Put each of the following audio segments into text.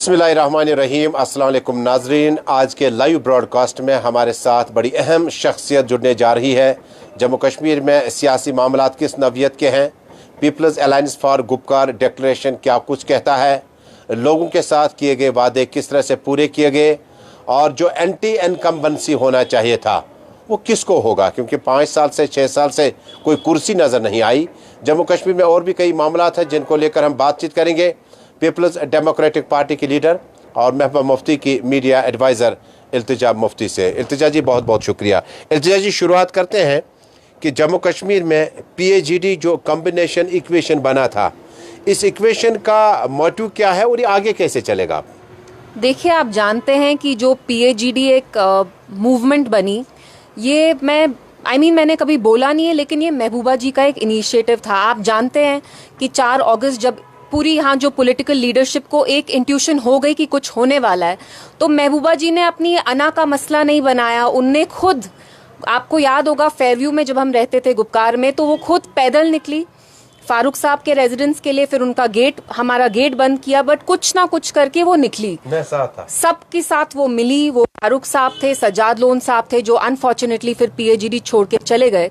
बिस्मिल्लाहिर्रहमानिर्रहीम। अस्सलाम वालेकुम नाजरीन, आज के लाइव ब्रॉडकास्ट में हमारे साथ बड़ी अहम शख्सियत जुड़ने जा रही है। जम्मू कश्मीर में सियासी मामलात किस नौइयत के हैं, People's Alliance for Gupkar Declaration क्या कुछ कहता है, लोगों के साथ किए गए वादे किस तरह से पूरे किए गए और जो एंटी इनकम्बेंसी होना चाहिए था वो किसको होगा, क्योंकि 5 साल से 6 साल से कोई कुर्सी नज़र नहीं आई। जम्मू कश्मीर में और भी कई मामलात हैं जिनको लेकर हम बातचीत करेंगे पीपल्स डेमोक्रेटिक पार्टी की लीडर और महबूबा मुफ्ती की मीडिया एडवाइज़र इल्तिजा मुफ्ती से। इल्तिजा जी बहुत बहुत शुक्रिया। इल्तिजा जी, शुरुआत करते हैं कि जम्मू कश्मीर में PAGD जो कम्बिनेशन इक्वेशन बना था, इस इक्वेशन का मोटिव क्या है और ये आगे कैसे चलेगा? देखिए, आप जानते हैं कि जो PAGD एक मूवमेंट बनी, ये मैंने कभी बोला नहीं है, लेकिन ये महबूबा जी का एक इनिशिएटिव था। आप जानते हैं कि 4 अगस्त जब पूरी यहाँ जो पॉलिटिकल लीडरशिप को एक इंट्यूशन हो गई कि कुछ होने वाला है, तो महबूबा जी ने अपनी अना का मसला नहीं बनाया। उनने खुद, आपको याद होगा फेयरव्यू में जब हम रहते थे गुपकार में, तो वो खुद पैदल निकली फारूक साहब के रेजिडेंस के लिए, फिर उनका हमारा गेट बंद किया, बट कुछ ना कुछ करके वो निकली। मैं साथ था, सबके साथ वो मिली। वो फारूक साहब थे, सज्जाद लोन साहब थे जो अनफॉर्चुनेटली फिर PAGD छोड़ के चले गए,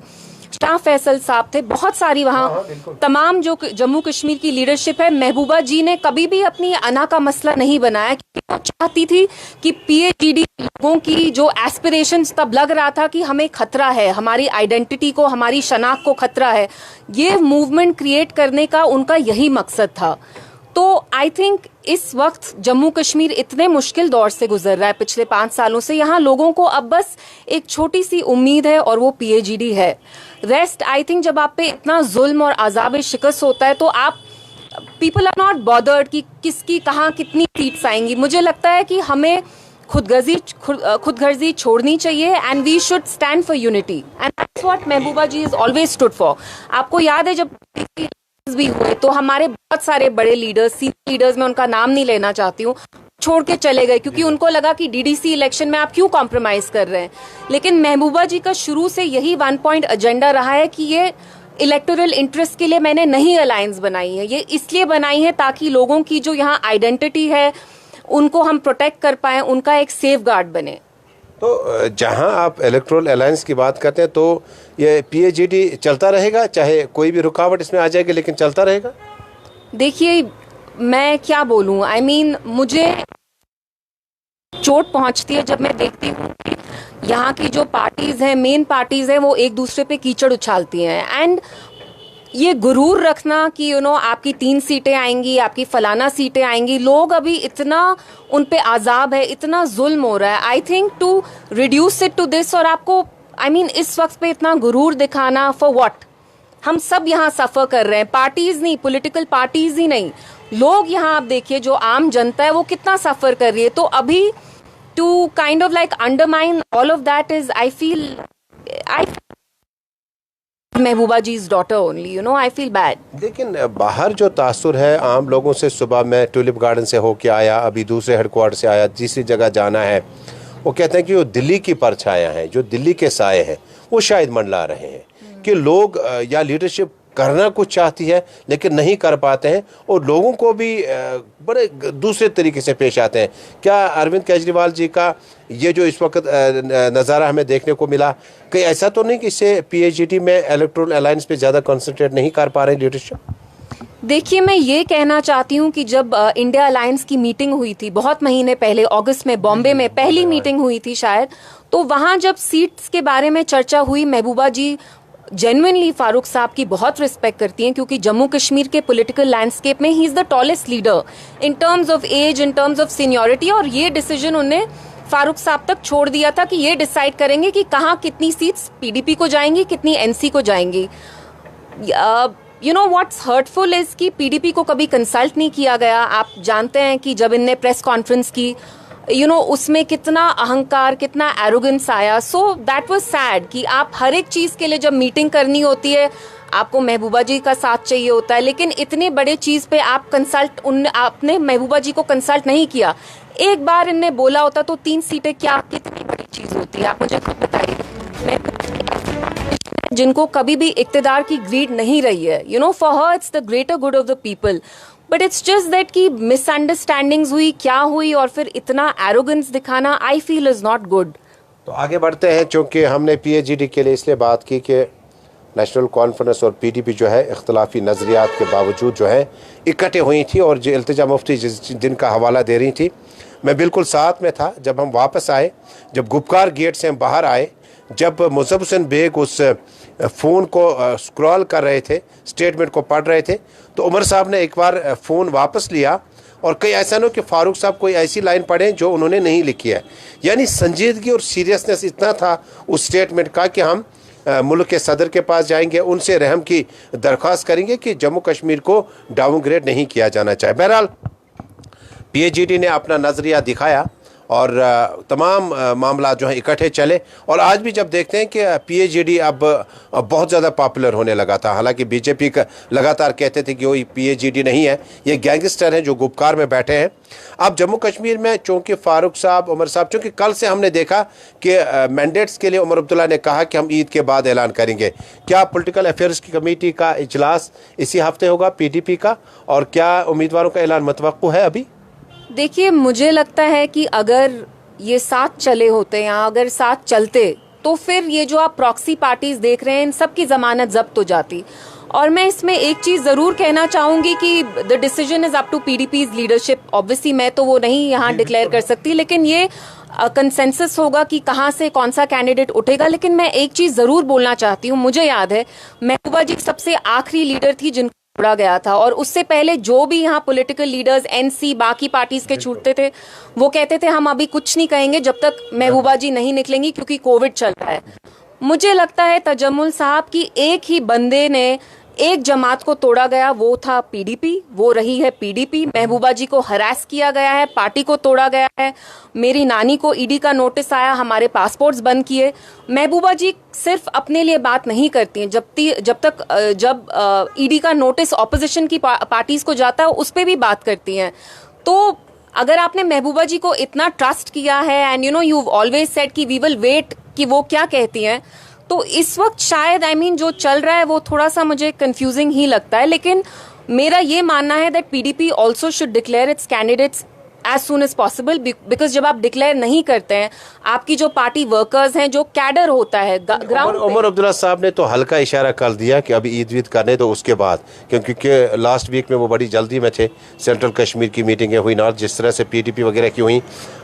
शाह फैसल साहब थे, बहुत सारी वहाँ तमाम जो जम्मू कश्मीर की लीडरशिप है। महबूबा जी ने कभी भी अपनी अना का मसला नहीं बनाया, क्योंकि वो चाहती थी कि PAGD लोगों की जो एस्पिरेशंस, तब लग रहा था कि हमें खतरा है, हमारी आइडेंटिटी को, हमारी शनाख्त को खतरा है। ये मूवमेंट क्रिएट करने का उनका यही मकसद था। तो आई थिंक इस वक्त जम्मू कश्मीर इतने मुश्किल दौर से गुजर रहा है पिछले 5 सालों से। यहाँ लोगों को अब बस एक छोटी सी उम्मीद है और वो PAGD है। रेस्ट, आई थिंक जब आप पे इतना जुल्म और अज़ाब शिकस्त होता है तो आप पीपल आर नॉट बॉदर्ड कि किसकी कहाँ कितनी सीट्स आएंगी। मुझे लगता है कि हमें खुदगर्जी छोड़नी चाहिए and we should stand for unity, and that's what Mehbooba ji is always stood for. आपको याद है जब भी हुए तो हमारे बहुत सारे बड़े लीडर्स, सीनियर लीडर्स, मैं उनका नाम नहीं लेना चाहती हूँ, छोड़ के चले गए क्योंकि उनको लगा कि DDC इलेक्शन में आप क्यों कॉम्प्रोमाइज कर रहे हैं। लेकिन महबूबा जी का शुरू से यही 1 पॉइंट एजेंडा रहा है कि ये इलेक्टोरल इंटरेस्ट के लिए मैंने नहीं अलायंस बनाई है, ये इसलिए बनाई है ताकि लोगों की जो यहाँ आइडेंटिटी है उनको हम प्रोटेक्ट कर पाए, उनका एक सेफ गार्ड बने। तो जहां आप इलेक्टोरल अलायंस की बात करते हैं तो ये PAGD चलता रहेगा, चाहे कोई भी रुकावट इसमें आ जाएगी, लेकिन चलता रहेगा? देखिए, मैं क्या बोलूं, मुझे चोट पहुंचती है जब मैं देखती हूँ कि यहाँ की जो पार्टीज हैं, मेन पार्टीज हैं, वो एक दूसरे पे कीचड़ उछालती हैं। एंड ये गुरूर रखना कि आपकी 3 सीटें आएंगी, आपकी फलाना सीटें आएंगी, लोग अभी इतना उन पे आज़ाब है, इतना जुल्म हो रहा है। I think to reduce it to this, और आपको इस वक्त पे इतना गुरूर दिखाना फॉर व्हाट? हम सब यहाँ सफ़र कर रहे हैं, पार्टीज नहीं, पॉलिटिकल पार्टीज ही नहीं, लोग यहाँ आप देखिए जो आम जनता है वो कितना सफ़र कर रही है। तो अभी to kind of like undermine all of that is, I feel Mehbooba ji's daughter only, I feel bad। लेकिन बाहर जो तासुर है आम लोगों से, सुबह मैं टूलिप गार्डन से होके आया, अभी दूसरे हेडक्वार्टर से आया, तीसरी जगह जाना है, वो कहते हैं कि वो दिल्ली की परछायां हैं, जो दिल्ली के साए हैं वो शायद मंडला रहे हैं कि लोग या लीडरशिप करना कुछ चाहती है लेकिन नहीं कर पाते हैं और लोगों को भी बड़े दूसरे तरीके से पेश आते हैं। क्या अरविंद केजरीवाल जी का ये जो इस वक्त नज़ारा हमें देखने को मिला, कहीं ऐसा तो नहीं कि इससे PAGD में इलेक्टोरल अलायंस पे ज़्यादा कंसंट्रेट नहीं कर पा रहे लीडरशिप? देखिए, मैं ये कहना चाहती हूँ कि जब इंडिया अलायंस की मीटिंग हुई थी बहुत महीने पहले, अगस्त में बॉम्बे में पहली मीटिंग हुई थी शायद, तो वहाँ जब सीट्स के बारे में चर्चा हुई, महबूबा जी जेन्युइनली फारूक साहब की बहुत रिस्पेक्ट करती हैं, क्योंकि जम्मू कश्मीर के पॉलिटिकल लैंडस्केप में he is the tallest leader in terms of age, in terms of seniority. और ये डिसीजन उन्हें फारूक साहब तक छोड़ दिया था कि ये डिसाइड करेंगे कि कहाँ कितनी सीट्स PDP को जाएंगी, कितनी NC को जाएंगी। व्हाट्स हर्टफुल इज कि PDP को कभी कंसल्ट नहीं किया गया। आप जानते हैं कि जब इनने प्रेस कॉन्फ्रेंस की, उसमें कितना अहंकार, कितना एरोगेंस आया। सो दैट वाज सैड कि आप हर एक चीज़ के लिए जब मीटिंग करनी होती है आपको महबूबा जी का साथ चाहिए होता है, लेकिन इतने बड़े चीज़ पे आप आपने महबूबा जी को कंसल्ट नहीं किया। एक बार इनने बोला होता तो 3 सीटें क्या कितनी बड़ी चीज़ होती है, आप मुझे खुद बताइए। जिनको कभी भी इक्तदार की ग्रीड नहीं रही है, for her it's the greater good of the people. But it's just that कि मिसअंडरस्टैंडिंग्स हुई, क्या हुई, और फिर इतना एरोगेंस दिखाना I feel is not good. तो आगे बढ़ते हैं, चूँकि हमने PAGD के लिए इसलिए बात की कि नेशनल कॉन्फ्रेंस और PDP जो है इख्तलाफी नज़रियात के बावजूद जो है इकट्ठे हुई थी, और जो इल्तिजा मुफ्ती जिन का हवाला दे रही थी, मैं बिल्कुल साथ में था। जब हम वापस आए, जब गुपकार गेट से हम बाहर आए, जब मुज़फ़्फ़र हुसैन बेग उस फ़ोन को स्क्रॉल कर रहे थे, स्टेटमेंट को पढ़ रहे थे, तो उमर साहब ने एक बार फ़ोन वापस लिया, और कई ऐसा न हो कि फ़ारूक साहब कोई ऐसी लाइन पढ़ें जो उन्होंने नहीं लिखी है। यानी संजीदगी और सीरियसनेस इतना था उस स्टेटमेंट का कि हम मुल्क के सदर के पास जाएंगे, उनसे रहम की दरख्वास्त करेंगे कि जम्मू कश्मीर को डाउनग्रेड नहीं किया जाना चाहिए। बहरहाल PAGD ने अपना नज़रिया दिखाया, और तमाम मामला जो है इकट्ठे चले, और आज भी जब देखते हैं कि PAGD अब बहुत ज़्यादा पॉपुलर होने लगा था। हालांकि BJP का लगातार कहते थे कि वो PAGD नहीं है, ये गैंगस्टर हैं जो गुपकार में बैठे हैं। अब जम्मू कश्मीर में चूँकि फ़ारूक साहब, उमर साहब, चूँकि कल से हमने देखा कि मैंडेट्स के लिए उमर अब्दुल्ला ने कहा कि हम ईद के बाद ऐलान करेंगे। क्या पॉलिटिकल अफेयर्स की कमेटी का इजलास इसी हफ्ते होगा PDP का, और क्या उम्मीदवारों का ऐलान मतवक्कु है अभी? देखिए, मुझे लगता है कि अगर ये साथ चले होते या अगर साथ चलते तो फिर ये जो आप प्रॉक्सी पार्टीज देख रहे हैं, इन सब की जमानत जब्त हो जाती। और मैं इसमें एक चीज जरूर कहना चाहूंगी कि the decision is up to PDP's leadership. Obviously मैं तो वो नहीं यहाँ डिक्लेयर कर सकती, लेकिन ये कंसेंसस होगा कि कहाँ से कौन सा कैंडिडेट उठेगा। लेकिन मैं एक चीज जरूर बोलना चाहती हूँ, मुझे याद है महबूबा जी सबसे आखिरी लीडर थी जिनको छोड़ा गया था, और उससे पहले जो भी यहाँ पॉलिटिकल लीडर्स NC बाकी पार्टीज के छूटते थे, वो कहते थे हम अभी कुछ नहीं कहेंगे जब तक महबूबा जी नहीं निकलेंगी, क्योंकि कोविड चल रहा है। मुझे लगता है तजम्मुल साहब की एक ही बंदे ने एक जमात को तोड़ा गया, वो था PDP, वो रही है PDP। महबूबा जी को हरास किया गया है, पार्टी को तोड़ा गया है। मेरी नानी को ED का नोटिस आया, हमारे पासपोर्ट्स बंद किए। महबूबा जी सिर्फ अपने लिए बात नहीं करती हैं, जब ED का नोटिस ऑपोजिशन की पार्टीज को जाता है उस पर भी बात करती हैं। तो अगर आपने महबूबा जी को इतना ट्रस्ट किया है, and you know you always said कि वी विल वेट कि वो क्या कहती हैं, तो इस वक्त शायद जो चल रहा है वो थोड़ा सा मुझे कंफ्यूजिंग ही लगता है। लेकिन मेरा ये मानना है that PDP also should declare its candidates as soon as possible, because जब आप डिक्लेयर नहीं करते हैं, आपकी जो पार्टी वर्कर्स हैं, जो कैडर होता है ग्राउंड। उमर अब्दुल्ला साहब ने तो हल्का इशारा कर दिया कि अभी ईद वीद करने तो उसके बाद, क्योंकि लास्ट वीक में वो बड़ी जल्दी में थे, सेंट्रल कश्मीर की मीटिंगें हुई ना, जिस तरह से PDP वगैरह की हुई।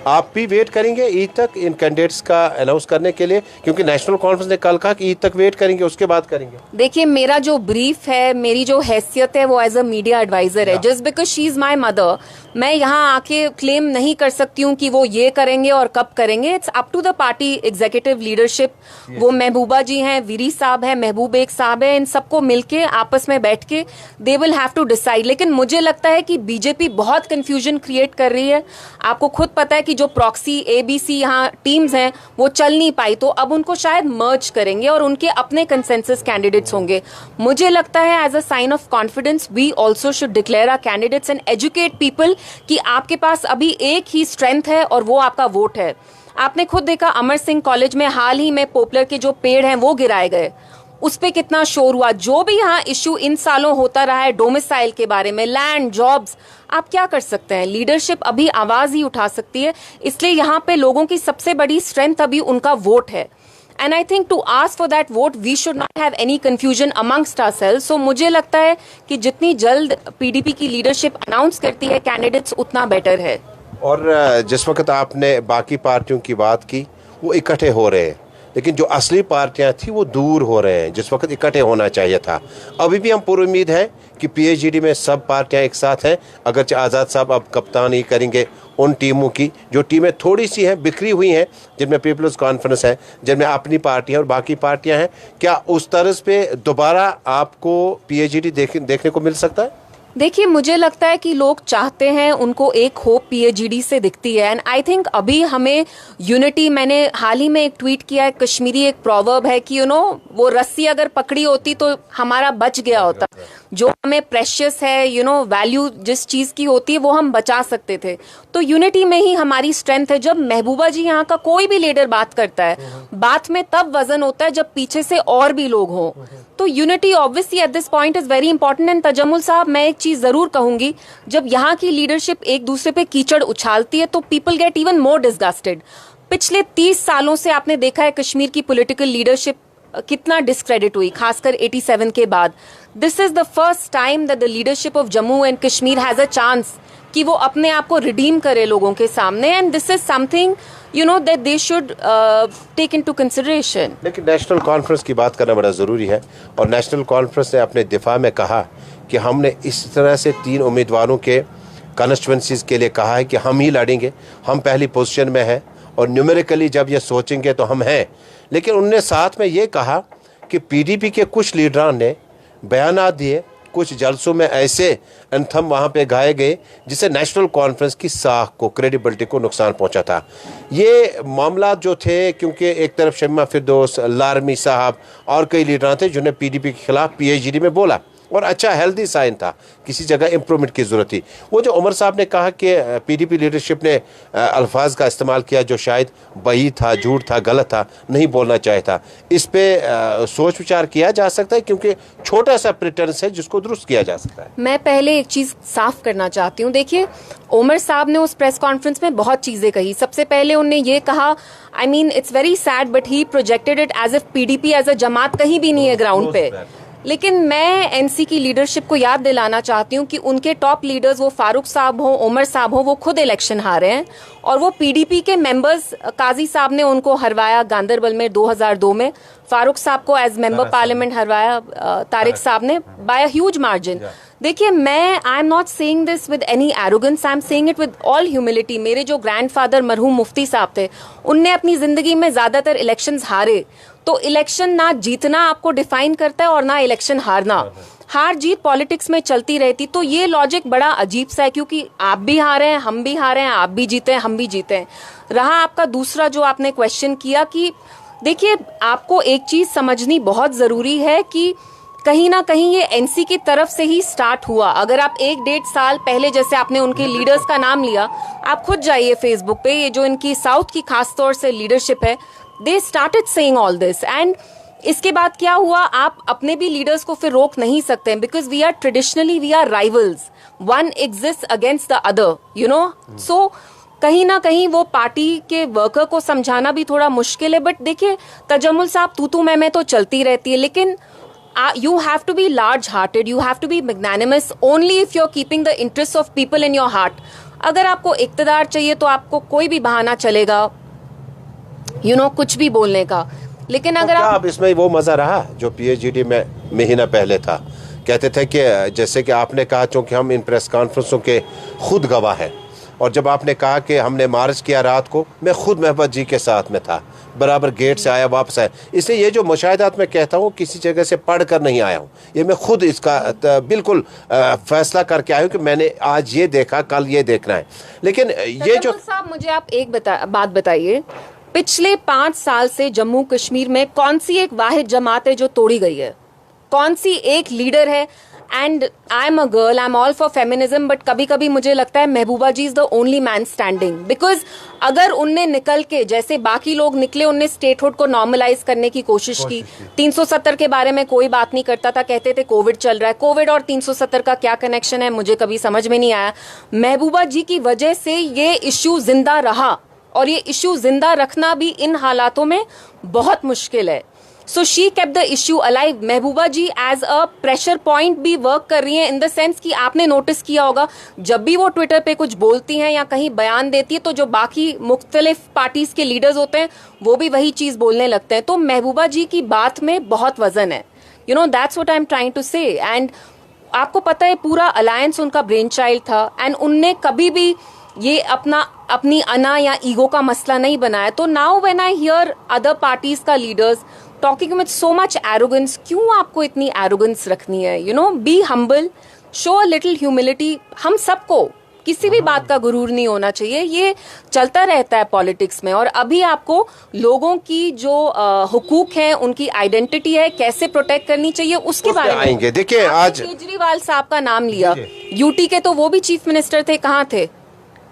आप भी वेट करेंगे ईद तक इन कैंडिडेट्स का अनाउंस करने के लिए, क्योंकि नेशनल कॉन्फ्रेंस ने कल कहा कि ईद तक वेट करेंगे उसके बाद करेंगे? देखिए, मेरा जो ब्रीफ है, मेरी जो हैसियत है, वो एज अ मीडिया एडवाइजर है। Just because she is my mother, मैं यहाँ आके क्लेम नहीं कर सकती हूँ कि वो ये करेंगे और कब करेंगे। It's up to the party executive leadership. वो महबूबा जी हैं, वीरी साहब हैं, महबूब एक साहब है, इन सबको मिलके आपस में बैठ के they will have to decide. लेकिन मुझे लगता है कि BJP बहुत कंफ्यूजन क्रिएट कर रही है। आपको खुद पता है कि जो प्रॉक्सी ABC यहाँ टीम्स हैं वो चल नहीं पाई, तो अब उनको शायद मर्ज करेंगे और उनके अपने कंसेंसस कैंडिडेट्स होंगे। मुझे लगता है as a sign of confidence we also should declare our candidates and educate people कि आपके पास अभी एक ही स्ट्रेंथ है और वो आपका वोट है। आपने खुद देखा अमर सिंह कॉलेज में हाल ही में पॉपुलर के जो पेड़ हैं वो गिराए गए, उस पे कितना शोर हुआ। जो भी यहाँ इश्यू इन सालों होता रहा है डोमिसाइल के बारे में, लैंड, जॉब्स, आप क्या कर सकते हैं? लीडरशिप अभी आवाज ही उठा सकती है। इसलिए यहाँ पे लोगों की सबसे बड़ी स्ट्रेंथ अभी उनका वोट है। And I think to ask for that vote we should not have any confusion amongst ourselves. So मुझे लगता है कि जितनी जल्द PDP की लीडरशिप अनाउंस करती है कैंडिडेट्स, उतना बेटर है। और जिस वक्त आपने बाकी पार्टियों की बात की, वो इकट्ठे हो रहे हैं, लेकिन जो असली पार्टियां थी वो दूर हो रहे हैं जिस वक्त इकट्ठे होना चाहिए था। अभी भी हम पूरी उम्मीद है कि PAGD में सब पार्टियां एक साथ हैं, अगरचे आज़ाद साहब अब कप्तानी करेंगे उन टीमों की जो टीमें थोड़ी सी हैं, बिखरी हुई हैं, जिनमें पीपल्स कॉन्फ्रेंस है, जिनमें अपनी पार्टी है और बाकी पार्टियां हैं। क्या उस तर्ज पे दोबारा आपको PAGD देखने को मिल सकता है? देखिए, मुझे लगता है कि लोग चाहते हैं, उनको एक होप PAGD से दिखती है। एंड आई थिंक अभी हमें यूनिटी, मैंने हाल ही में एक ट्वीट किया है, कश्मीरी एक प्रोवर्ब है कि वो रस्सी अगर पकड़ी होती तो हमारा बच गया होता। जो हमें प्रेशियस है, वैल्यू जिस चीज की होती है वो हम बचा सकते थे। तो यूनिटी में ही हमारी स्ट्रेंथ है। जब महबूबा जी यहाँ का कोई भी लीडर बात करता है, बात में तब वजन होता है जब पीछे से और भी लोग हों। तो unity obviously at this point is very important. And Tajammul साहब, मैं एक चीज जरूर कहूंगी, जब यहाँ की लीडरशिप एक दूसरे पे कीचड़ उछालती है तो people get even more disgusted. पिछले 30 सालों से आपने देखा है कश्मीर की पॉलिटिकल लीडरशिप कितना डिस्क्रेडिट हुई, खासकर 87 के बाद। This is the first time that the leadership of Jammu and Kashmir has a chance कि वो अपने आप को रिडीम करे लोगों के सामने, and this is something you know that they should take into consideration. लेकिन नेशनल कॉन्फ्रेंस की बात करना बड़ा ज़रूरी है, और नेशनल कॉन्फ्रेंस ने अपने दिफा में कहा कि हमने इस तरह से 3 उम्मीदवारों के कॉन्स्टिट्यूंसीज के लिए कहा है कि हम ही लड़ेंगे, हम पहली पोजीशन में हैं, और न्यूमेरिकली जब ये सोचेंगे तो हम हैं। लेकिन उनने साथ में ये कहा कि पीडीपी के कुछ लीडरान ने बयान दिए, कुछ जलसों में ऐसे एंथम वहाँ पे गाए गए जिससे नेशनल कॉन्फ्रेंस की साख को, क्रेडिबिलिटी को नुकसान पहुँचा था। ये मामला जो थे, क्योंकि एक तरफ शम्मा फिरदौस, लारमी साहब और कई लीडरान थे जिन्होंने पीडीपी के खिलाफ पीएचडी में बोला, और अच्छा हेल्दी साइन था, किसी जगह इम्प्रूवमेंट की ज़रूरत थी। वो जो उमर साहब ने कहा कि पीडीपी लीडरशिप ने अल्फाज का इस्तेमाल किया जो शायद बही था, झूठ था, गलत था, नहीं बोलना चाहिए था, इस पे सोच विचार किया जा सकता है, क्योंकि छोटा सा प्रेटेंस है जिसको दुरुस्त किया जा सकता है। मैं पहले एक चीज साफ करना चाहती हूँ। देखिए, उमर साहब ने उस प्रेस कॉन्फ्रेंस में बहुत चीजें कही। सबसे पहले उन्होंने ये कहा, I mean it's very sad but he projected it as if PDP as a जमात कहीं भी नहीं है ग्राउंड पे। लेकिन मैं एनसी की लीडरशिप को याद दिलाना चाहती हूँ कि उनके टॉप लीडर्स, वो फारूक साहब हो, उमर साहब हो, वो खुद इलेक्शन हारे हैं, और वो पीडीपी के मेंबर्स, काजी साहब ने उनको हरवाया गांदरबल में 2002 में, फारूक साहब को एज मेंबर पार्लियामेंट हरवाया तारिक साहब ने बाय अ ह्यूज मार्जिन। देखिए, मैं I am not saying this with any arrogance, I am saying it with all humility. मेरे जो ग्रैंडफादर मरहूम मुफ्ती साहब थे, उनने अपनी जिंदगी में ज्यादातर इलेक्शंस हारे। तो इलेक्शन ना जीतना आपको डिफाइन करता है और ना इलेक्शन हारना। हार जीत पॉलिटिक्स में चलती रहती। तो ये लॉजिक बड़ा अजीब सा है, क्योंकि आप भी हारे हैं, हम भी हारे हैं, आप भी जीते हैं, हम भी जीते हैं। रहा आपका दूसरा जो आपने क्वेश्चन किया, कि देखिए, आपको एक चीज समझनी बहुत जरूरी है कि कहीं ना कहीं ये एनसी की तरफ से ही स्टार्ट हुआ। अगर आप 1-1.5 साल पहले, जैसे आपने उनके लीडर्स का नाम लिया, आप खुद जाइए फेसबुक पे, ये जो इनकी साउथ की खास तौर से लीडरशिप है, they started saying all this. And इसके बाद क्या हुआ, आप अपने भी लीडर्स को फिर रोक नहीं सकते हैं, because we are traditionally we are rivals, one exist against the other, you know. So कहीं ना कहीं वो पार्टी के वर्कर को समझाना भी थोड़ा मुश्किल है। बट देखिए, तजम्मुल साहब तू मैं तो चलती रहती है, लेकिन you have to be large hearted, you have to be magnanimous only if you're keeping the interests of people in your heart. अगर आपको इक्तदार चाहिए तो आपको कोई भी बहाना चलेगा, you know, कुछ भी बोलने का। लेकिन अगर आप इसमें वो मजा रहा जो पीएचडी में महीना पहले था, कहते थे कि जैसे कि आपने कहा, चूंकि हम इन प्रेस कॉन्फ्रेंसों के खुद गवाह हैं, और जब आपने कहा कि हमने मार्च किया रात को, मैं खुद महबत जी के साथ में था, बराबर गेट से आया, वापस आया। इसलिए ये जो मुशाहिदात मैं कहता हूँ, किसी जगह से पढ़ कर नहीं आया हूँ, ये मैं खुद इसका बिल्कुल फैसला करके आया हूँ कि मैंने आज ये देखा, कल ये देखना है। लेकिन ये जो साहब, मुझे आप एक बात बताइए, पिछले 5 साल से जम्मू कश्मीर में कौन सी एक वाहिद जमात है जो तोड़ी गई है? कौन सी एक लीडर है? And I am a girl, I am all for feminism, but कभी कभी मुझे लगता है Mehbooba ji is the only man standing. Because अगर उनने निकल के, जैसे बाकी लोग निकले, उनने स्टेटहुड को नॉर्मलाइज करने की कोशिश की। 370 के बारे में कोई बात नहीं करता था, कहते थे कोविड चल रहा है। कोविड और 370 का क्या कनेक्शन है, मुझे कभी समझ में नहीं आया। महबूबा जी की वजह से ये इश्यू जिंदा रहा, और ये इश्यू जिंदा रखना भी इन हालातों में बहुत मुश्किल है। So she kept the issue alive. Mehbooba ji as a pressure point भी वर्क कर रही हैं, इन द सेंस कि आपने नोटिस किया होगा, जब भी वो ट्विटर पे कुछ बोलती हैं या कहीं बयान देती है, तो जो बाकी मुख्तलिफ पार्टीज के लीडर्स होते हैं वो भी वही चीज बोलने लगते हैं। तो महबूबा जी की बात में बहुत वजन है, you know, that's what I am trying to say. And आपको पता है, पूरा अलायंस उनका ब्रेन चाइल्ड था, एंड उनने कभी भी ये अपनी अना या ईगो का मसला नहीं बनाया। तो now when I hear other parties का leaders talking with so much arrogance, क्यों आपको इतनी एरोगेंस रखनी है? You know, be humble, show a little humility. हम सबको किसी भी बात का गुरूर नहीं होना चाहिए, ये चलता रहता है पॉलिटिक्स में। और अभी आपको लोगों की जो हुकूक है, उनकी आइडेंटिटी है, कैसे प्रोटेक्ट करनी चाहिए, उसके बारे में आएंगे। देखिए, आज केजरीवाल साहब का नाम लिया, यूटी के तो वो भी चीफ मिनिस्टर थे, कहाँ थे?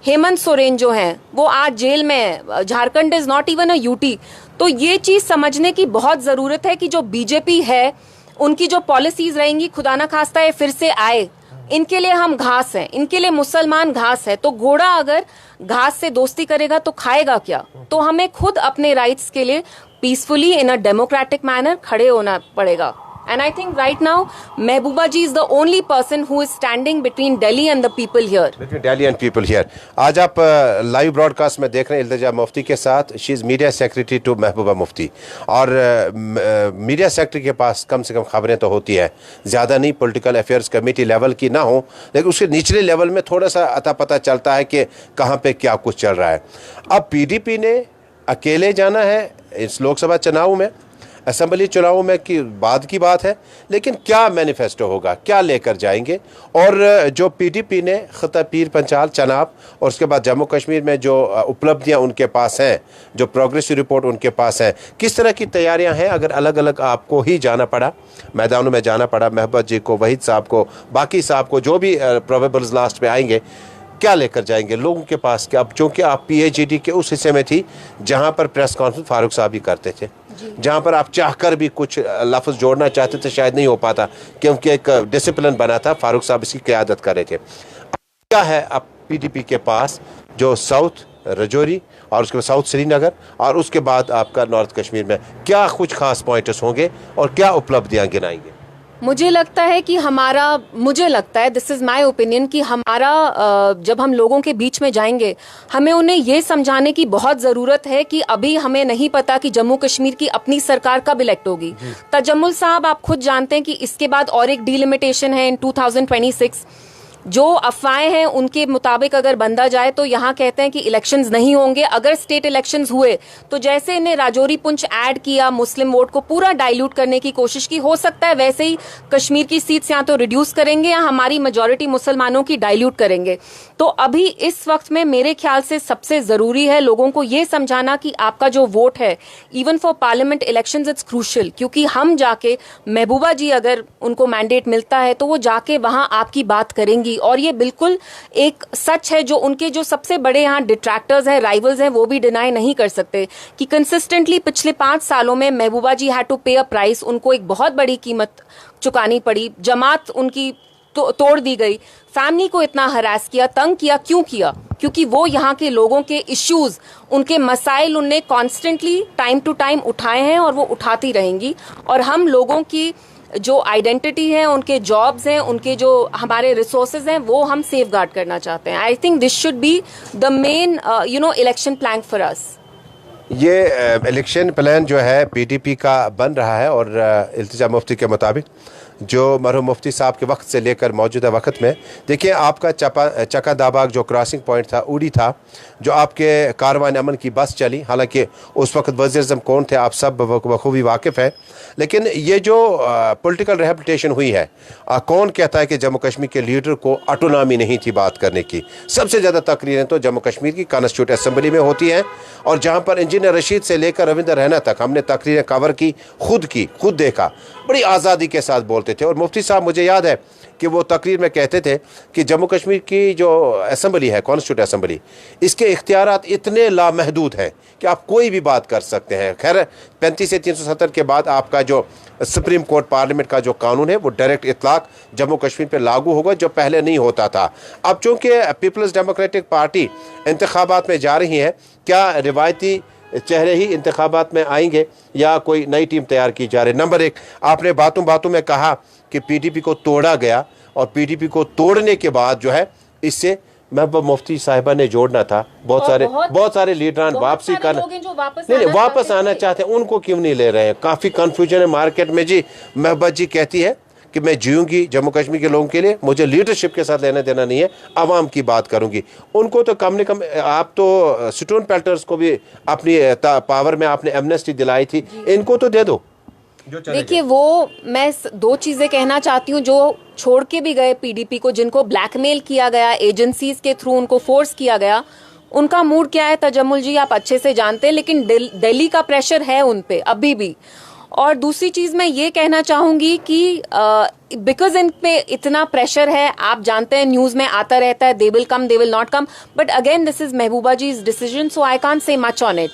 हेमंत सोरेन जो हैं, वो आज जेल में है। Jharkhand is not even a UT. तो ये चीज समझने की बहुत जरूरत है कि जो बीजेपी है, उनकी जो पॉलिसीज रहेंगी, खुदा ना खास्ता है फिर से आए, इनके लिए हम घास हैं, इनके लिए मुसलमान घास है। तो घोड़ा अगर घास से दोस्ती करेगा तो खाएगा क्या? तो हमें खुद अपने राइट्स के लिए peacefully in a democratic manner खड़े होना पड़ेगा। And I think right now, Mehbooba ji is the only person who is standing between Delhi and the people here. Between Delhi and people here. आज आप live broadcast में देख रहे हैं इल्तिजा मुफ्ती के साथ। She is media secretary to Mehbooba Mufti. और media secretary के पास कम से कम खबरें तो होती है, ज़्यादा नहीं, पॉलिटिकल अफेयर्स कमेटी लेवल की ना हो, लेकिन उसके निचले लेवल में थोड़ा सा अता पता चलता है कि कहाँ पे क्या कुछ चल रहा है। अब पीडीपी ने अकेले जाना है इस लोकसभा चुनाव में, असेंबली चुनाव में की बाद की बात है, लेकिन क्या मैनिफेस्टो होगा, क्या लेकर जाएंगे? और जो पीडीपी ने खता पीर पंचाल चनाब और उसके बाद जम्मू कश्मीर में जो उपलब्धियां उनके पास हैं, जो प्रोग्रेसिव रिपोर्ट उनके पास है, किस तरह की तैयारियां हैं? अगर अलग अलग आपको ही जाना पड़ा, मैदानों में जाना पड़ा, महबूबा जी को, वहीद साहब को, बाकी साहब को, जो भी प्रोबेबल्स लास्ट में आएंगे, क्या लेकर जाएंगे लोगों के पास? कि अब चूंकि आप पीएचडी के उस हिस्से में थी जहां पर प्रेस कॉन्फ्रेंस फारूक साहब ही करते थे, जहां पर आप चाहकर भी कुछ लफ्ज़ जोड़ना चाहते थे शायद नहीं हो पाता, क्योंकि एक डिसिप्लिन बना था, फारूक साहब इसकी क़यादत कर रहे थे। क्या है अब पीडीपी के पास जो साउथ रजौरी और उसके बाद साउथ श्रीनगर और उसके बाद आपका नॉर्थ कश्मीर में क्या कुछ खास पॉइंट्स होंगे और क्या उपलब्धियां गिनाएंगे? मुझे लगता है, दिस इज माय ओपिनियन, कि हमारा जब हम लोगों के बीच में जाएंगे, हमें उन्हें ये समझाने की बहुत जरूरत है कि अभी हमें नहीं पता कि जम्मू कश्मीर की अपनी सरकार कब इलेक्ट होगी। तजम्मुल साहब, आप खुद जानते हैं कि इसके बाद और एक डिलिमिटेशन है इन 2026। जो अफवाहें हैं उनके मुताबिक अगर बंदा जाए तो यहाँ कहते हैं कि इलेक्शंस नहीं होंगे। अगर स्टेट इलेक्शंस हुए तो जैसे इन्हें राजौरी पुंछ ऐड किया, मुस्लिम वोट को पूरा डाइल्यूट करने की कोशिश की, हो सकता है वैसे ही कश्मीर की सीट्स या तो रिड्यूस करेंगे या हमारी मेजॉरिटी मुसलमानों की डाइल्यूट करेंगे। तो अभी इस वक्त में मेरे ख्याल से सबसे जरूरी है लोगों को ये समझाना कि आपका जो वोट है, even for parliament elections, it's crucial. क्योंकि हम जाके, महबूबा जी अगर उनको मैंडेट मिलता है तो वो जाके वहां आपकी बात करेंगी। और ये बिल्कुल एक सच है जो उनके जो सबसे बड़े यहाँ डिट्रैक्टर्स हैं, राइवल्स हैं, वो भी डिनाई नहीं कर सकते कि कंसिस्टेंटली पिछले 5 सालों में महबूबा जी हैड टू पे अ प्राइस। उनको एक बहुत बड़ी कीमत चुकानी पड़ी, जमात उनकी तोड़ दी गई, फैमिली को इतना हरास किया, तंग किया। क्यों किया? क्योंकि वो यहाँ के लोगों के इश्यूज, उनके मसाइल उनने कॉन्स्टेंटली टाइम टू टाइम उठाए हैं और वो उठाती रहेंगी। और हम लोगों की जो आइडेंटिटी है, उनके जॉब्स हैं, उनके जो हमारे रिसोर्सेज हैं, वो हम सेफ गार्ड करना चाहते हैं। I think this should be the main election plan for us. ये इलेक्शन प्लान जो है पीडीपी का बन रहा है और इल्तिजा मुफ्ती के मुताबिक जो मरहूम मुफ्ती साहब के वक्त से लेकर मौजूदा वक्त में, देखिए आपका चका दाबाग जो क्रॉसिंग पॉइंट था, उड़ी था, जो आपके कारवान अमन की बस चली, हालांकि उस वक्त वज़ीर-ए-आज़म कौन थे आप सब बखूबी वाकिफ़ हैं, लेकिन ये जो पॉलिटिकल रिहेबिलिटेशन हुई है, कौन कहता है कि जम्मू कश्मीर के लीडर को ऑटोनॉमी नहीं थी बात करने की? सबसे ज़्यादा तकरीरें तो जम्मू कश्मीर की कॉन्स्टिट्यूंट असेंबली में होती हैं, और जहाँ पर इंजीनियर रशीद से लेकर रविंदर रैना तक हमने तकरीरें कवर की, खुद देखा, बड़ी आज़ादी के साथ बोलते थे। और मुफ्ती साहब, मुझे याद है कि वो तकरीर में कहते थे कि जम्मू कश्मीर की जो असेंबली है, कॉन्स्टिट्यूंट असेंबली, इसके इख्तियारात इतने लामहदूद हैं कि आप कोई भी बात कर सकते हैं। खैर 35 से 370 के बाद आपका जो सुप्रीम कोर्ट पार्लियामेंट का जो कानून है वो डायरेक्ट इतलाक जम्मू कश्मीर पे लागू होगा, जो पहले नहीं होता था। अब चूँकि पीपल्स डेमोक्रेटिक पार्टी इंतखाबात में जा रही है, क्या रिवायती चेहरे ही इंतखाबात में आएंगे या कोई नई टीम तैयार की जा रही है? नंबर 1, आपने बातों में कहा कि पीडीपी को तोड़ा गया, और पीडीपी को तोड़ने के बाद जो है इससे महबूबा मुफ्ती साहिबा ने जोड़ना था। बहुत सारे लीडरान वापसी नहीं वापस आना चाहते हैं, उनको क्यों नहीं ले रहे हैं? काफ़ी कन्फ्यूजन है मार्केट में जी। महबूबा जी कहती है कि मैं जीऊँगी जम्मू कश्मीर के लोगों के लिए, मुझे लीडरशिप के साथ लेना देना नहीं है, आवाम की बात करूँगी। उनको तो कम से कम, आप तो स्टोन पेल्टर्स को भी अपनी पावर में आपने एमनेस्टी दिलाई थी, इनको तो दे दो। देखिए, वो मैं 2 चीजें कहना चाहती हूँ। जो छोड़ के भी गए पीडीपी को, जिनको ब्लैकमेल किया गया एजेंसीज के थ्रू, उनको फोर्स किया गया, उनका मूड क्या है तजम्मुल जी आप अच्छे से जानते हैं, लेकिन दिल्ली का प्रेशर है उन पे अभी भी। और दूसरी चीज मैं ये कहना चाहूंगी कि बिकॉज इन पे इतना प्रेशर है, आप जानते हैं न्यूज में आता रहता है, they will come, they will not come, but again this is Mehbooba ji's decision, so I can't say much on it.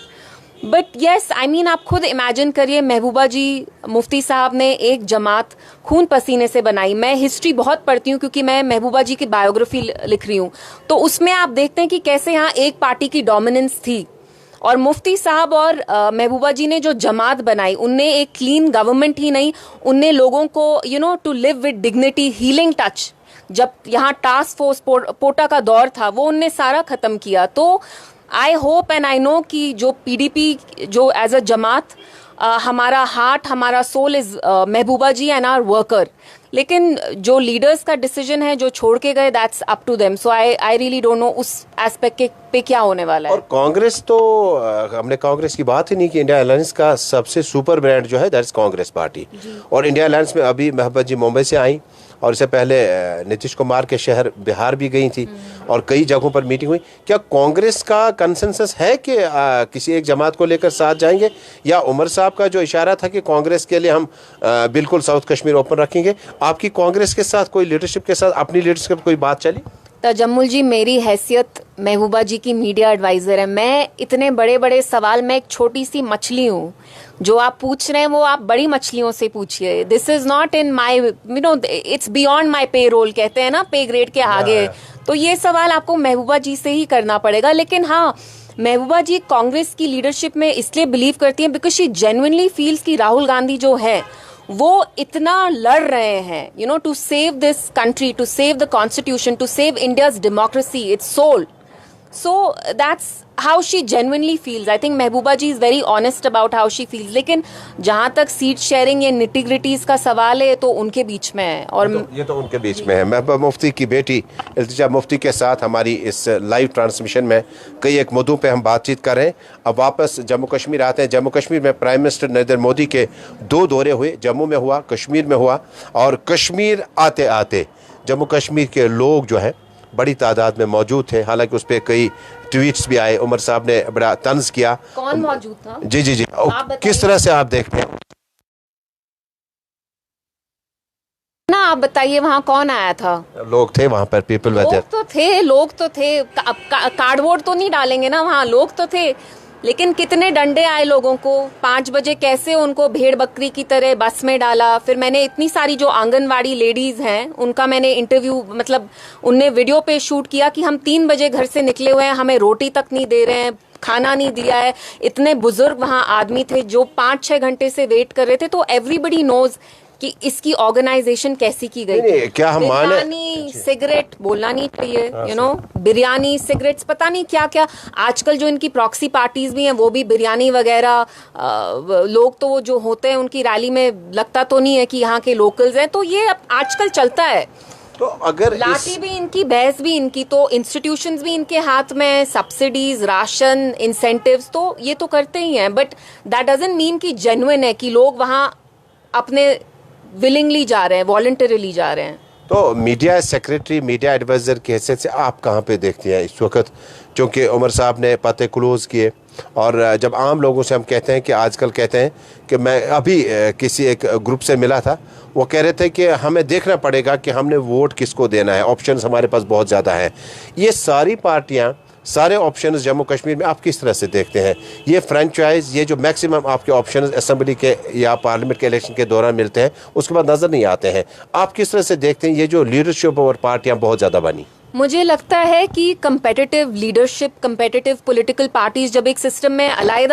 But yes, I mean आप खुद इमेजिन करिए, महबूबा जी मुफ्ती साहब ने एक जमात खून पसीने से बनाई। मैं हिस्ट्री बहुत पढ़ती हूँ क्योंकि मैं महबूबा जी की बायोग्राफी लिख रही हूँ, तो उसमें आप देखते हैं कि कैसे यहाँ एक पार्टी की डोमिनेंस थी, और मुफ्ती साहब और महबूबा जी ने जो जमात बनाई, उनने एक क्लीन गवर्नमेंट ही नहीं, उनने लोगों को to live with dignity, healing touch, जब यहाँ टास्क फोर्स पोटा का दौर था वो उनने सारा खत्म किया। तो I hope and I know कि जो पीडीपी जो एज अ जमात हमारा हार्ट, हमारा soul is Mehbooba ji and our worker, लेकिन जो लीडर्स का डिसीजन है जो छोड़ के गए, that's up to them. So I really don't know उस एस्पेक्ट पे क्या होने वाला है। और कांग्रेस तो हमने कांग्रेस की बात ही नहीं की। इंडिया अलायंस का सबसे सुपर ब्रांड जो है दैट इज कांग्रेस पार्टी, और इंडिया अलायंस में अभी महबूबा जी मुंबई से आई, और इससे पहले नीतीश कुमार के शहर बिहार भी गई थी, और कई जगहों पर मीटिंग हुई। क्या कांग्रेस का कंसेंसस है कि किसी एक जमात को लेकर साथ जाएंगे, या उमर साहब का जो इशारा था कि कांग्रेस के लिए हम बिल्कुल साउथ कश्मीर ओपन रखेंगे, आपकी कांग्रेस के साथ कोई लीडरशिप के साथ अपनी लीडरशिप कोई बात चली? तजम्मुल जी, मेरी हैसियत महबूबा जी की मीडिया एडवाइजर है, मैं इतने बड़े बड़े सवाल, मैं एक छोटी सी मछली हूँ, जो आप पूछ रहे हैं वो आप बड़ी मछलियों से पूछिए। This is not in my it's beyond my पे रोल, कहते हैं ना, पे ग्रेड के आगे। तो ये सवाल आपको महबूबा जी से ही करना पड़ेगा। लेकिन हाँ, महबूबा जी कांग्रेस की लीडरशिप में इसलिए बिलीव करती हैं बिकॉज शी जेन्युइनली फील्स कि राहुल गांधी जो है वो इतना लड़ रहे हैं to save this country, to save the constitution, to save India's democracy, its soul. So that's how she genuinely feels. I think Mehbooba ji is very honest about how she feels. लेकिन जहाँ तक सीट शेयरिंग या nitty-gritties का सवाल है तो उनके बीच में है, और ये तो उनके बीच में है। महबूबा मुफ्ती की बेटी इल्तिजा मुफ्ती के साथ हमारी इस लाइव ट्रांसमिशन में कई एक मुद्दों पे हम बातचीत कर रहे हैं। अब वापस जम्मू कश्मीर आते हैं। जम्मू कश्मीर में प्राइम मिनिस्टर नरेंद्र मोदी के 2 दौरे हुए, जम्मू में हुआ, कश्मीर में हुआ, और कश्मीर आते आते जम्मू कश्मीर के लोग जो है बड़ी तादाद में मौजूद थे। हालांकि उस पर कई ट्वीट्स भी आए, उमर साहब ने बड़ा तंज किया। कौन मौजूद था? जी जी जी, किस तरह से आप देखते हैं ना, आप बताइए वहाँ कौन आया था? लोग थे वहाँ पर, पीपल लोग तो थे, कार्डबोर्ड तो नहीं डालेंगे ना, वहाँ लोग तो थे। लेकिन कितने डंडे आए लोगों को, 5 बजे कैसे उनको भेड़ बकरी की तरह बस में डाला। फिर मैंने इतनी सारी जो आंगनवाड़ी लेडीज हैं उनका मैंने इंटरव्यू, मतलब उनने वीडियो पे शूट किया कि हम 3 बजे घर से निकले हुए हैं, हमें रोटी तक नहीं दे रहे हैं, खाना नहीं दिया है। इतने बुजुर्ग वहाँ आदमी थे जो 5-6 घंटे से वेट कर रहे थे। तो एवरीबडी नोज कि इसकी ऑर्गेनाइजेशन कैसी की गई थी। क्या हम बिरयानी, सिगरेट बोलना नहीं चाहिए, बिरयानी, सिगरेट्स, पता नहीं क्या क्या। आजकल जो इनकी प्रॉक्सी पार्टीज भी हैं वो भी बिरयानी वगैरह, लोग तो जो होते हैं उनकी रैली में लगता तो नहीं है कि यहाँ के लोकल्स हैं। तो ये आजकल चलता है। तो अगर लाठी भी इनकी, बहस भी इनकी, तो इंस्टीट्यूशंस भी इनके हाथ में, सब्सिडीज, राशन, इंसेंटिव्स, तो ये तो करते ही हैं। बट दैट डजंट मीन कि जेन्युइन है, कि लोग वहाँ अपने विलिंगली जा रहे हैं, वॉलंटरीली जा रहे हैं। तो मीडिया सेक्रेटरी, मीडिया एडवाइज़र की हैसियत से आप कहाँ पे देखते हैं इस वक्त? क्योंकि उमर साहब ने पते क्लोज़ किए, और जब आम लोगों से हम कहते हैं कि आजकल कहते हैं कि मैं अभी किसी एक ग्रुप से मिला था, वो कह रहे थे कि हमें देखना पड़ेगा कि हमने वोट किसको देना है, ऑप्शंस हमारे पास बहुत ज़्यादा हैं। ये सारी पार्टियाँ, सारे ऑप्शंस जम्मू कश्मीर में आप किस तरह से देखते हैं? ये फ्रेंचाइज, ये जो मैक्सिमम आपके ऑप्शंस असेंबली के या पार्लियामेंट के इलेक्शन के दौरान मिलते हैं उसके बाद नज़र नहीं आते हैं, आप किस तरह से देखते हैं ये जो लीडरशिप और पार्टियां बहुत ज़्यादा बनी? मुझे लगता है कि competitive leadership, competitive political parties जब एक सिस्टम में अलग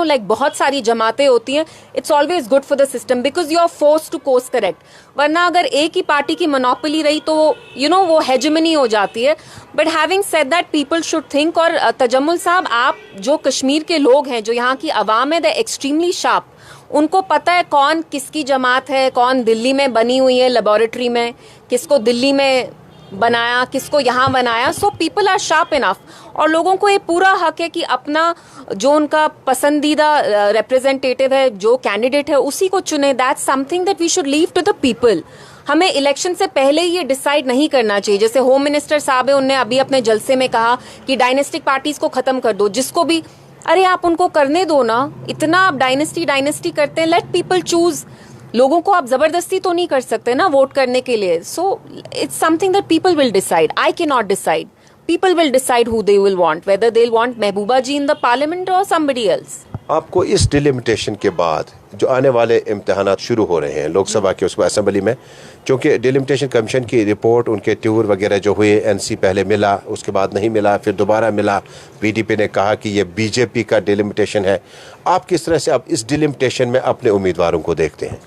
लाइक बहुत सारी जमातें होती हैं, it's always good for the system because you are force to course correct. वरना अगर एक ही पार्टी की मोनोपोली रही तो वो हेजेमनी हो जाती है। But having said that, people should think. और तजम्मुल साहब, आप जो कश्मीर के लोग हैं, जो यहाँ की आवाम है, द एक्सट्रीमली शार्प, उनको पता है कौन किसकी जमात है, कौन दिल्ली में बनी हुई है लेबोरेटरी में, किसको दिल्ली में बनाया, किसको यहाँ बनाया। So people are sharp enough, और लोगों को ये पूरा हक है कि अपना जो उनका पसंदीदा रिप्रेजेंटेटिव है, जो कैंडिडेट है, उसी को चुने। That's something that we should leave to the people. हमें इलेक्शन से पहले ये डिसाइड नहीं करना चाहिए। जैसे होम मिनिस्टर साहब है, उनने अभी अपने जलसे में कहा कि डायनेस्टिक पार्टीज को खत्म कर दो, जिसको भी, अरे आप उनको करने दो ना, इतना आप डायनेस्टी करते हैं, लेट पीपल चूज। लोगों को आप जबरदस्ती तो नहीं कर सकते ना वोट करने के लिए। So it's something that people will decide, I can not decide. People will decide who they will want, whether they'll want Mehbooba ji in the parliament or somebody else. आपको इस डिलिमिटेशन के बाद जो आने वाले इम्तहानात शुरू हो रहे हैं लोकसभा के, उसको असेंबली में, क्योंकि डिलिमिटेशन कमीशन की रिपोर्ट, उनके टूर वगैरह जो हुए, एनसी पहले मिला, उसके बाद नहीं मिला, फिर दोबारा मिला, पीडीपी ने कहा कि ये बीजेपी का डिलिमिटेशन है। आप किस तरह से अब इस डिलिमिटेशन में अपने उम्मीदवारों को देखते हैं?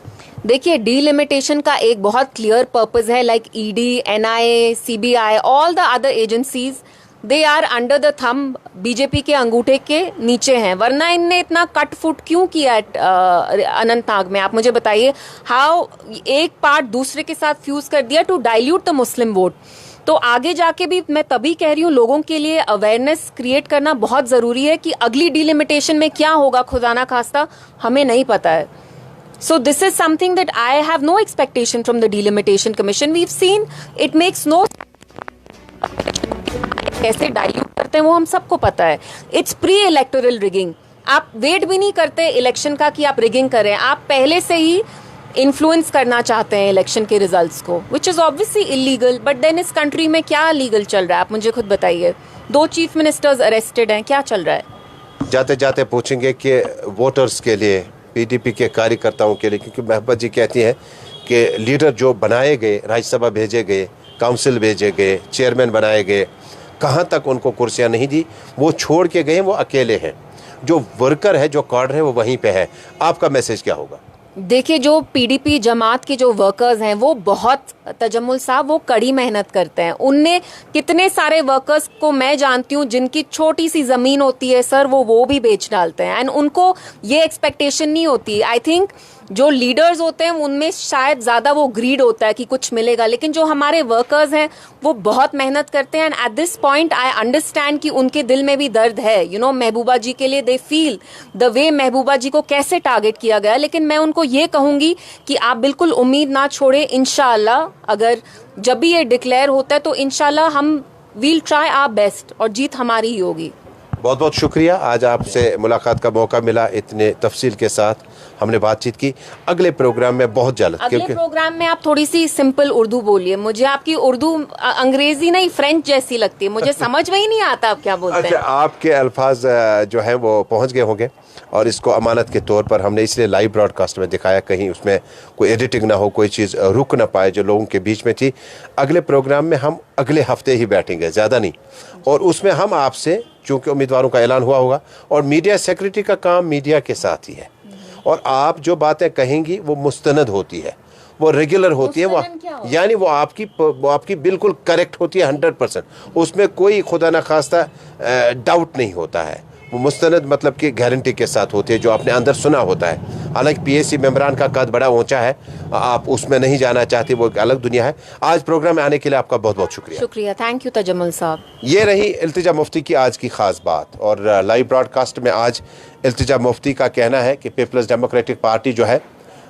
देखिए, डीलिमिटेशन का एक बहुत क्लियर पर्पस है, like ED, NIA, CBI, all the other agencies, they are under the thumb BJP के अंगूठे के नीचे हैं। वरना इनने इतना कट फुट क्यों किया अनंतनाग में? आप मुझे बताइए, हाउ एक पार्ट दूसरे के साथ फ्यूज कर दिया to dilute the Muslim vote. तो आगे जाके भी मैं तभी कह रही हूँ, लोगों के लिए अवेयरनेस क्रिएट करना बहुत जरूरी है कि अगली डीलिमिटेशन में क्या होगा, खुदा ना खास्ता, हमें नहीं पता है। So this is something that I have no expectation from the delimitation commission. We've seen it makes no कैसे डाइल्यूट करते हैं वो हम सबको पता है। It's pre electoral rigging. आप वेट भी नहीं करते इलेक्शन का कि आप रिगिंग करें, आप पहले से ही इन्फ्लुएंस करना चाहते हैं इलेक्शन के रिजल्ट्स को, which is obviously illegal. But then इस कंट्री में क्या लीगल चल रहा है, आप मुझे खुद बताइए। 2 चीफ मिनिस्टर्स अरेस्टेड हैं, क्या चल रहा है? जाते जाते पूछेंगे कि वोटर्स के लिए, पीडीपी के कार्यकर्ताओं के लिए, क्योंकि महबूबा जी कहती हैं कि लीडर जो बनाए गए, राज्यसभा भेजे गए, काउंसिल भेजे गए, चेयरमैन बनाए गए, कहाँ तक उनको कुर्सियाँ नहीं दी, वो छोड़ के गए, वो अकेले हैं। जो वर्कर है, जो कार्डर है, वो वहीं पे है। आपका मैसेज क्या होगा? देखिए, जो पीडीपी जमात के जो वर्कर्स हैं वो बहुत, तजम्मुल साहब, वो कड़ी मेहनत करते हैं। उनने कितने सारे वर्कर्स को मैं जानती हूँ जिनकी छोटी सी ज़मीन होती है सर, वो भी बेच डालते हैं। एंड उनको ये एक्सपेक्टेशन नहीं होती। आई थिंक जो लीडर्स होते हैं उनमें शायद ज़्यादा वो ग्रीड होता है कि कुछ मिलेगा, लेकिन जो हमारे वर्कर्स हैं वो बहुत मेहनत करते हैं। And at this point I understand कि उनके दिल में भी दर्द है। यू नो, महबूबा जी के लिए दे फील द वे महबूबा जी को कैसे टारगेट किया गया। लेकिन मैं उनको ये कहूँगी कि आप बिल्कुल उम्मीद ना छोड़े। इंशाल्लाह अगर जब भी ये डिक्लेयर होता है तो इंशाल्लाह हम वील ट्राई आवर बेस्ट और जीत हमारी ही होगी। बहुत बहुत शुक्रिया, आज आपसे मुलाकात का मौका मिला, इतने तफसील के साथ हमने बातचीत की। अगले प्रोग्राम में बहुत जल्द, अगले प्रोग्राम में आप थोड़ी सी सिंपल उर्दू बोलिए। मुझे आपकी उर्दू अंग्रेजी नहीं, फ्रेंच जैसी लगती है, मुझे समझ में ही नहीं आता आप क्या बोलते हैं। आपके अल्फाज जो हैं वो पहुंच गए होंगे, और इसको अमानत के तौर पर हमने इसलिए लाइव ब्रॉडकास्ट में दिखाया, कहीं उसमें कोई एडिटिंग ना हो, कोई चीज़ रुक ना पाए जो लोगों के बीच में थी। अगले प्रोग्राम में हम अगले हफ्ते ही बैठेंगे, ज़्यादा नहीं, और उसमें हम आपसे, चूँकि उम्मीदवारों का ऐलान हुआ होगा, और मीडिया सेक्रेटरी का काम मीडिया के साथ ही है, और आप जो बातें कहेंगी वो मुस्तनद होती है, वो रेगुलर होती है, वो यानी वो आपकी बिल्कुल करेक्ट होती है 100%। उसमें कोई खुदा न खास्ता डाउट नहीं होता है। वो मुस्तनद मतलब कि गारंटी के साथ होती है, जो आपने अंदर सुना होता है। हालांकि पीएससी मेंबरान का कद बड़ा ऊंचा है, आप उसमें नहीं जाना चाहते, वो एक अलग दुनिया है। आज प्रोग्राम में आने के लिए आपका बहुत बहुत शुक्रिया। शुक्रिया, थैंक यू तजम्मुल साहब। ये रही इल्तिजा मुफ्ती की आज की ख़ास बात। और लाइव ब्रॉडकास्ट में आज इल्तिजा मुफ्ती का कहना है कि पीपल्स डेमोक्रेटिक पार्टी जो है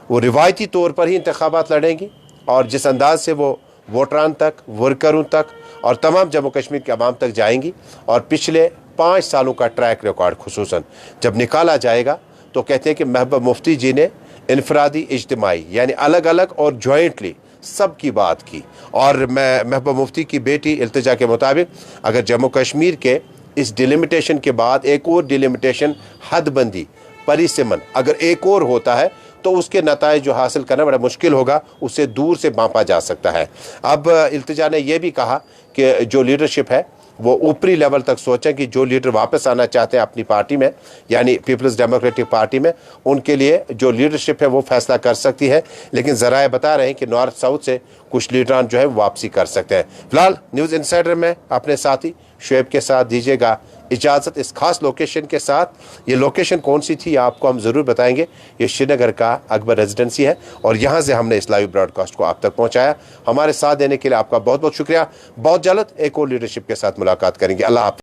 वो रिवायती तौर पर ही इंतखाबात लड़ेंगी, और जिस अंदाज से वो वोटरान तक, वर्करों तक और तमाम जम्मू कश्मीर के अवाम तक जाएंगी, और पिछले 5 सालों का ट्रैक रिकॉर्ड खुसूसन जब निकाला जाएगा, तो कहते हैं कि महबूबा मुफ्ती जी ने इनफरादी, इज्तिमाई, यानी अलग अलग और जॉइंटली सब की बात की। और मैं महबूबा मुफ्ती की बेटी इल्तिजा के मुताबिक अगर जम्मू कश्मीर के इस डिलिमिटेशन के बाद एक और डिलिमिटेशन, हदबंदी, परिसीमन अगर एक और होता है, तो उसके नताइज जो हासिल करना बड़ा मुश्किल होगा, उससे दूर से मापा जा सकता है। अब इल्तिजा ने यह भी कहा कि जो लीडरशिप है वो ऊपरी लेवल तक सोचें कि जो लीडर वापस आना चाहते हैं अपनी पार्टी में, यानी पीपल्स डेमोक्रेटिक पार्टी में, उनके लिए जो लीडरशिप है वो फैसला कर सकती है। लेकिन ज़राए बता रहे हैं कि नॉर्थ साउथ से कुछ लीडरान जो है वापसी कर सकते हैं। फिलहाल न्यूज़ इनसाइडर में अपने साथी शुएब के साथ दीजिएगा इजाज़त, इस खास लोकेशन के साथ। ये लोकेशन कौन सी थी आपको हम ज़रूर बताएंगे। ये श्रीनगर का अकबर रेजिडेंसी है, और यहाँ से हमने इस लाइव ब्रॉडकास्ट को आप तक पहुँचाया। हमारे साथ देने के लिए आपका बहुत बहुत शुक्रिया। बहुत जल्द एक और लीडरशिप के साथ मुलाकात करेंगे। अल्लाह हाफ़िज़।